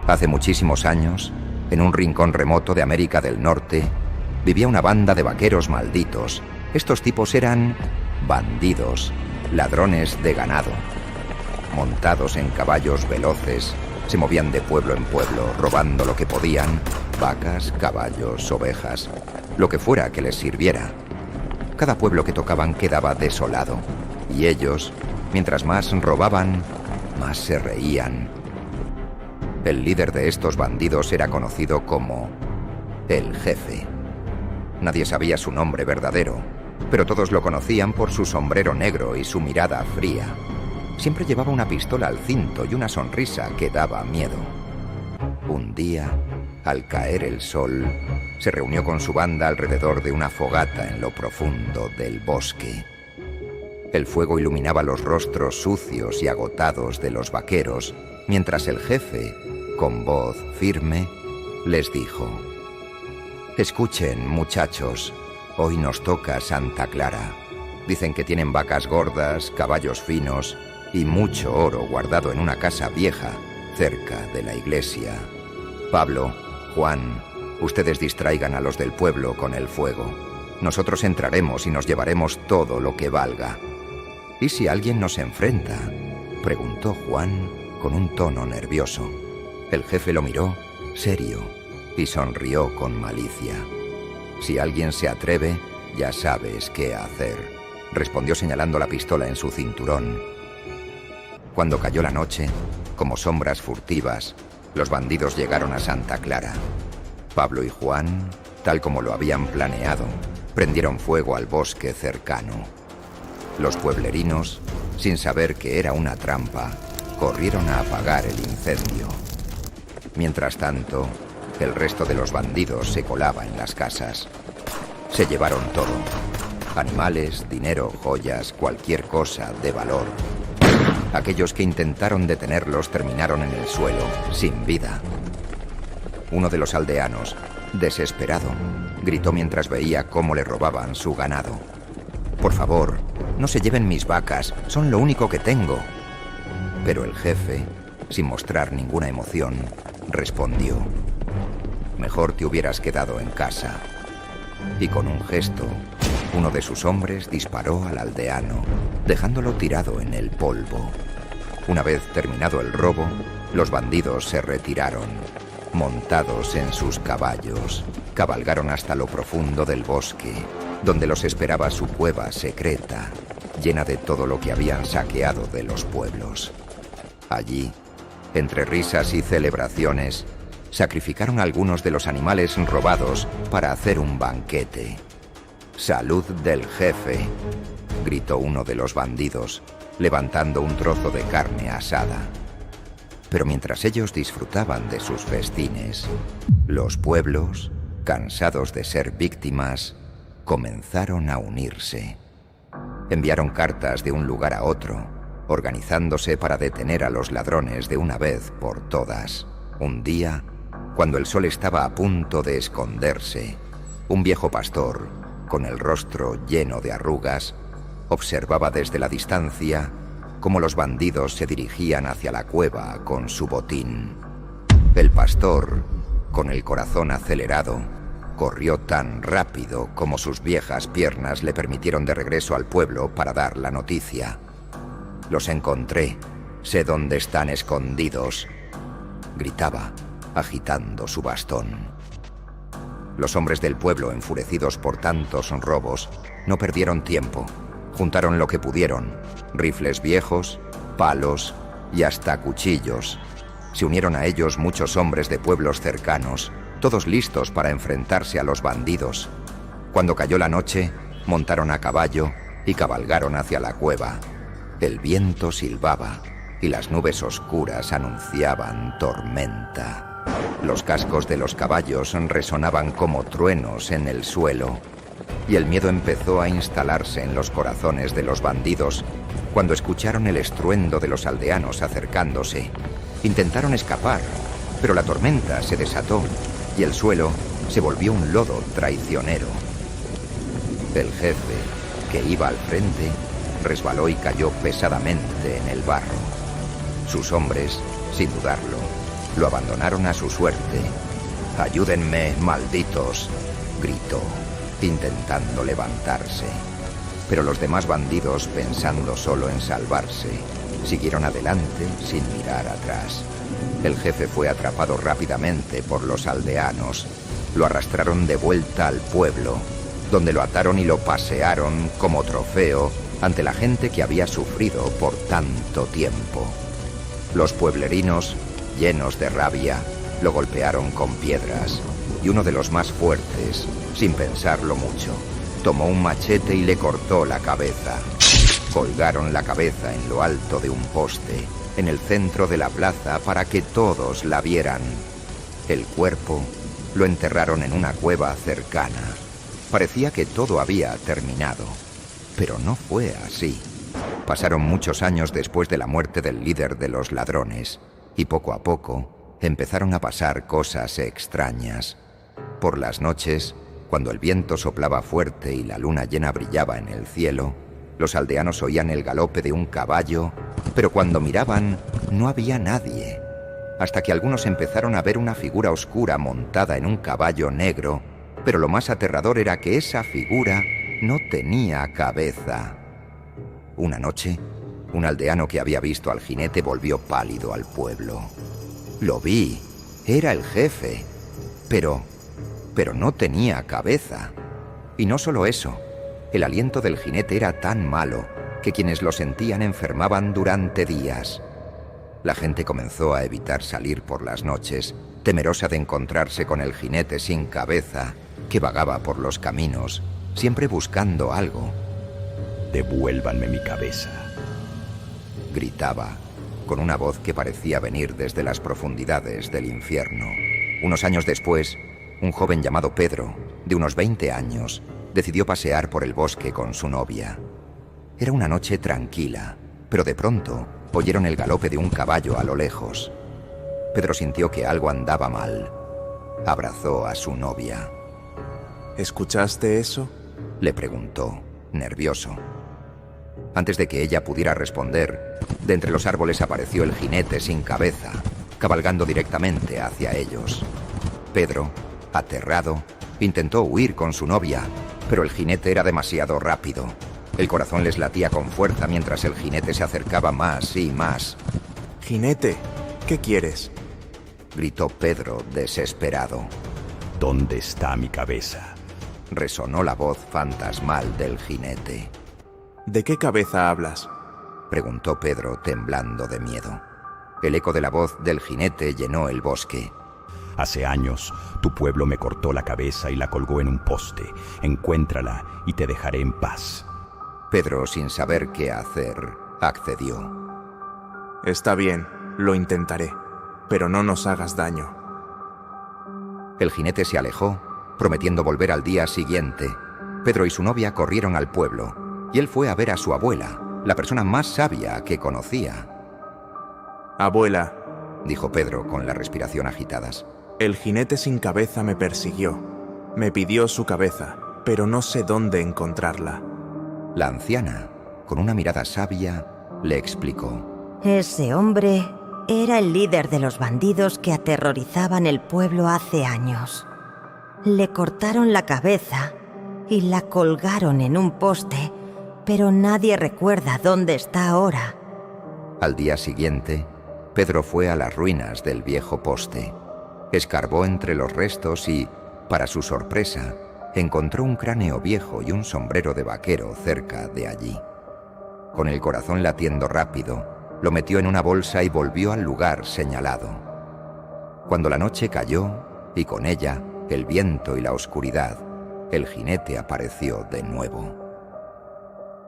Hace muchísimos años, en un rincón remoto de América del Norte, vivía una banda de vaqueros malditos. Estos tipos eran bandidos, ladrones de ganado. Montados en caballos veloces, se movían de pueblo en pueblo, robando lo que podían: vacas, caballos, ovejas, lo que fuera que les sirviera. Cada pueblo que tocaban quedaba desolado, y ellos, mientras más robaban, más se reían. El líder de estos bandidos era conocido como el Jefe. Nadie sabía su nombre verdadero, pero todos lo conocían por su sombrero negro y su mirada fría. Siempre llevaba una pistola al cinto y una sonrisa que daba miedo. Un día, al caer el sol, se reunió con su banda alrededor de una fogata en lo profundo del bosque. El fuego iluminaba los rostros sucios y agotados de los vaqueros, mientras el Jefe, con voz firme, les dijo: «Escuchen, muchachos, hoy nos toca Santa Clara. Dicen que tienen vacas gordas, caballos finos y mucho oro guardado en una casa vieja cerca de la iglesia. Pablo, Juan, ustedes distraigan a los del pueblo con el fuego. Nosotros entraremos y nos llevaremos todo lo que valga». «¿Y si alguien nos enfrenta?», preguntó Juan con un tono nervioso. El Jefe lo miró, serio, y sonrió con malicia. «Si alguien se atreve, ya sabes qué hacer», respondió señalando la pistola en su cinturón. Cuando cayó la noche, como sombras furtivas, los bandidos llegaron a Santa Clara. Pablo y Juan, tal como lo habían planeado, prendieron fuego al bosque cercano. Los pueblerinos, sin saber que era una trampa, corrieron a apagar el incendio. Mientras tanto, el resto de los bandidos se colaba en las casas. Se llevaron todo: animales, dinero, joyas, cualquier cosa de valor. Aquellos que intentaron detenerlos terminaron en el suelo, sin vida. Uno de los aldeanos, desesperado, gritó mientras veía cómo le robaban su ganado: «Por favor, no se lleven mis vacas, son lo único que tengo». Pero el Jefe, sin mostrar ninguna emoción, respondió: «Mejor te hubieras quedado en casa». Y con un gesto, uno de sus hombres disparó al aldeano, dejándolo tirado en el polvo. Una vez terminado el robo, los bandidos se retiraron. Montados en sus caballos, cabalgaron hasta lo profundo del bosque, donde los esperaba su cueva secreta, llena de todo lo que habían saqueado de los pueblos. Allí, entre risas y celebraciones, sacrificaron algunos de los animales robados para hacer un banquete. «Salud del Jefe», gritó uno de los bandidos, levantando un trozo de carne asada. Pero mientras ellos disfrutaban de sus festines, los pueblos, cansados de ser víctimas, comenzaron a unirse. Enviaron cartas de un lugar a otro, organizándose para detener a los ladrones de una vez por todas. Un día, cuando el sol estaba a punto de esconderse, un viejo pastor, con el rostro lleno de arrugas, observaba desde la distancia cómo los bandidos se dirigían hacia la cueva con su botín. El pastor, con el corazón acelerado, corrió tan rápido como sus viejas piernas le permitieron de regreso al pueblo para dar la noticia. «Los encontré, sé dónde están escondidos», gritaba, agitando su bastón. Los hombres del pueblo, enfurecidos por tantos robos, no perdieron tiempo. Juntaron lo que pudieron: rifles viejos, palos y hasta cuchillos. Se unieron a ellos muchos hombres de pueblos cercanos, todos listos para enfrentarse a los bandidos. Cuando cayó la noche, montaron a caballo y cabalgaron hacia la cueva. El viento silbaba y las nubes oscuras anunciaban tormenta. Los cascos de los caballos resonaban como truenos en el suelo, y el miedo empezó a instalarse en los corazones de los bandidos cuando escucharon el estruendo de los aldeanos acercándose. Intentaron escapar, pero la tormenta se desató y el suelo se volvió un lodo traicionero. El Jefe, que iba al frente, resbaló y cayó pesadamente en el barro. Sus hombres, sin dudarlo, Lo abandonaron a su suerte. «Ayúdenme, malditos», gritó, intentando levantarse. Pero los demás bandidos, pensando solo en salvarse, siguieron adelante sin mirar atrás. El jefe fue atrapado rápidamente por los aldeanos. Lo arrastraron de vuelta al pueblo, donde lo ataron y lo pasearon como trofeo ante la gente que había sufrido por tanto tiempo. Los pueblerinos, llenos de rabia, lo golpearon con piedras, y uno de los más fuertes, sin pensarlo mucho, tomó un machete y le cortó la cabeza. Colgaron la cabeza en lo alto de un poste, en el centro de la plaza, para que todos la vieran. El cuerpo lo enterraron en una cueva cercana. Parecía que todo había terminado, pero no fue así. Pasaron muchos años después de la muerte del líder de los ladrones, y poco a poco empezaron a pasar cosas extrañas. Por las noches, cuando el viento soplaba fuerte y la luna llena brillaba en el cielo, los aldeanos oían el galope de un caballo, pero cuando miraban no había nadie, hasta que algunos empezaron a ver una figura oscura montada en un caballo negro, pero lo más aterrador era que esa figura no tenía cabeza. Una noche, un aldeano que había visto al jinete volvió pálido al pueblo. «Lo vi, era el jefe, pero no tenía cabeza». Y no solo eso, el aliento del jinete era tan malo que quienes lo sentían enfermaban durante días. La gente comenzó a evitar salir por las noches, temerosa de encontrarse con el jinete sin cabeza que vagaba por los caminos, siempre buscando algo. «Devuélvanme mi cabeza», gritaba, con una voz que parecía venir desde las profundidades del infierno. Unos años después, un joven llamado Pedro, de unos 20 años, decidió pasear por el bosque con su novia. Era una noche tranquila, pero de pronto oyeron el galope de un caballo a lo lejos. Pedro sintió que algo andaba mal. Abrazó a su novia. ¿Escuchaste eso?, le preguntó, nervioso. Antes de que ella pudiera responder, de entre los árboles apareció el jinete sin cabeza, cabalgando directamente hacia ellos. Pedro, aterrado, intentó huir con su novia, pero el jinete era demasiado rápido. El corazón les latía con fuerza mientras el jinete se acercaba más y más. «Jinete, ¿qué quieres?», gritó Pedro, desesperado. «¿Dónde está mi cabeza?», resonó la voz fantasmal del jinete. «¿De qué cabeza hablas?», preguntó Pedro, temblando de miedo. El eco de la voz del jinete llenó el bosque. «Hace años, tu pueblo me cortó la cabeza y la colgó en un poste. Encuéntrala y te dejaré en paz». Pedro, sin saber qué hacer, accedió. «Está bien, lo intentaré, pero no nos hagas daño». El jinete se alejó, prometiendo volver al día siguiente. Pedro y su novia corrieron al pueblo, y él fue a ver a su abuela, la persona más sabia que conocía. «Abuela», dijo Pedro con la respiración agitadas, «el jinete sin cabeza me persiguió. Me pidió su cabeza, pero no sé dónde encontrarla». La anciana, con una mirada sabia, le explicó. Ese hombre era el líder de los bandidos que aterrorizaban el pueblo hace años. Le cortaron la cabeza y la colgaron en un poste, pero nadie recuerda dónde está ahora. Al día siguiente, Pedro fue a las ruinas del viejo poste. Escarbó entre los restos y, para su sorpresa, encontró un cráneo viejo y un sombrero de vaquero cerca de allí. Con el corazón latiendo rápido, lo metió en una bolsa y volvió al lugar señalado. Cuando la noche cayó, y con ella el viento y la oscuridad, el jinete apareció de nuevo.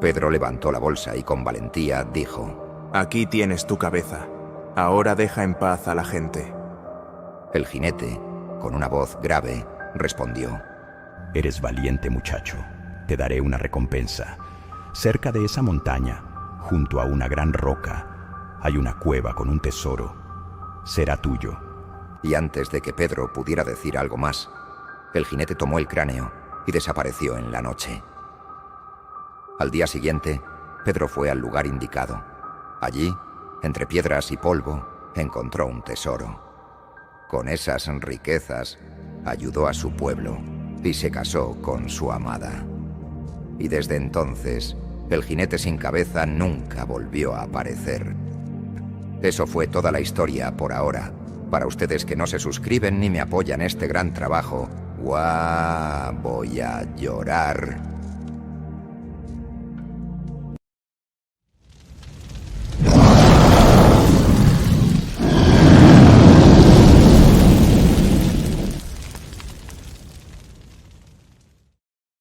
Pedro levantó la bolsa y con valentía dijo: «Aquí tienes tu cabeza. Ahora deja en paz a la gente». El jinete, con una voz grave, respondió: «Eres valiente, muchacho. Te daré una recompensa. Cerca de esa montaña, junto a una gran roca, hay una cueva con un tesoro. Será tuyo». Y antes de que Pedro pudiera decir algo más, el jinete tomó el cráneo y desapareció en la noche. Al día siguiente, Pedro fue al lugar indicado. Allí, entre piedras y polvo, encontró un tesoro. Con esas riquezas, ayudó a su pueblo y se casó con su amada. Y desde entonces, el jinete sin cabeza nunca volvió a aparecer. Eso fue toda la historia por ahora. Para ustedes que no se suscriben ni me apoyan este gran trabajo, ¡guau! Voy a llorar.